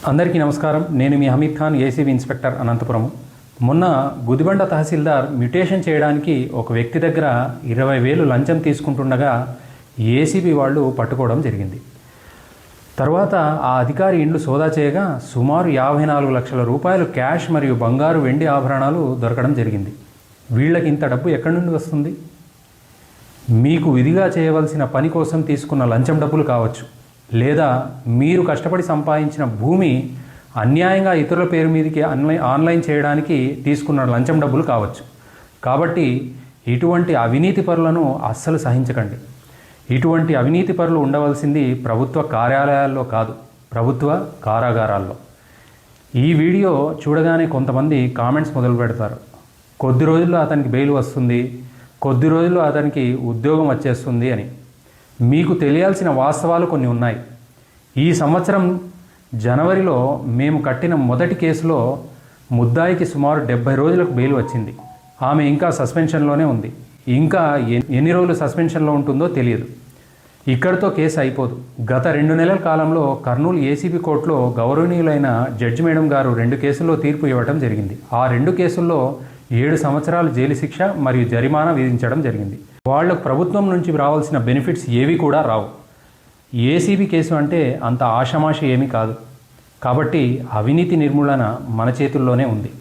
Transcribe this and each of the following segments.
అందరికీ నమస్కారం. నేను మీ హమీద్ ఖాన్, ఏసీబీ ఇన్స్పెక్టర్, అనంతపురం. మొన్న గుదిబండ తహసీల్దార్ మ్యుటేషన్ చేయడానికి ఒక వ్యక్తి దగ్గర 20,000 లంచం తీసుకుంటుండగా ఏసీబీ వాళ్ళు పట్టుకోవడం జరిగింది. తర్వాత ఆ అధికారి ఇండ్లు సోదా చేయగా సుమారు 54 లక్షల రూపాయలు క్యాష్ మరియు బంగారు, వెండి ఆభరణాలు దొరకడం జరిగింది. వీళ్ళకి ఇంత డబ్బు ఎక్కడి నుండి వస్తుంది? మీకు విధిగా చేయవలసిన పని కోసం తీసుకున్న లంచం డబ్బులు కావచ్చు, లేదా మీరు కష్టపడి సంపాదించిన భూమి అన్యాయంగా ఇతరుల పేరు మీదకి ఆన్లైన్ చేయడానికి తీసుకున్న లంచం డబ్బులు కావచ్చు. కాబట్టి ఇటువంటి అవినీతి పరులను అస్సలు సహించకండి. ఇటువంటి అవినీతి పరులు ఉండవలసింది ప్రభుత్వ కార్యాలయాల్లో కాదు, ప్రభుత్వ కారాగారాల్లో. ఈ వీడియో చూడగానే కొంతమంది కామెంట్స్ మొదలు పెడతారు. కొద్ది రోజుల్లో అతనికి బెయిల్ వస్తుంది, కొద్ది రోజుల్లో అతనికి ఉద్యోగం వచ్చేస్తుంది అని. మీకు తెలియాల్సిన వాస్తవాలు కొన్ని ఉన్నాయి. ఈ సంవత్సరం జనవరిలో మేము కట్టిన మొదటి కేసులో ముద్దాయికి సుమారు 70 రోజులకు బెయిల్ వచ్చింది. ఆమె ఇంకా సస్పెన్షన్లోనే ఉంది. ఇంకా ఎన్ని రోజులు సస్పెన్షన్లో ఉంటుందో తెలియదు. ఇక్కడితో కేసు అయిపోదు. గత 2 నెలల కాలంలో కర్నూలు ఏసీబీ కోర్టులో గౌరవనీయులైన జడ్జి మేడం గారు 2 కేసుల్లో తీర్పు ఇవ్వడం జరిగింది. ఆ 2 కేసుల్లో 7 సంవత్సరాలు జైలు శిక్ష మరియు జరిమానా విధించడం జరిగింది. వాళ్ళకు ప్రభుత్వం నుంచి రావాల్సిన బెనిఫిట్స్ ఏవి కూడా రావు. ఏసీబీ కేసు అంటే అంత ఆషామాషి ఏమీ కాదు. కాబట్టి అవినీతి నిర్మూలన మన చేతుల్లోనే ఉంది.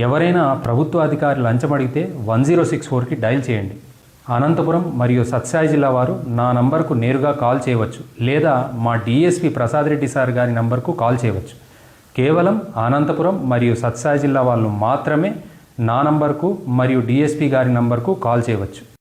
ఎవరైనా ప్రభుత్వ అధికారి లంచం అడిగితే 1064కి డయల్ చేయండి. అనంతపురం మరియు సత్యసాయి జిల్లా వారు నా నంబర్కు నేరుగా కాల్ చేయవచ్చు, లేదా మా డిఎస్పీ ప్రసాద్ రెడ్డి సార్ గారి నంబర్కు కాల్ చేయవచ్చు. కేవలం అనంతపురం మరియు సత్యసాయి జిల్లా వాళ్ళు మాత్రమే నా నంబర్కు మరియు డిఎస్పీ గారి నంబర్కు కాల్ చేయవచ్చు.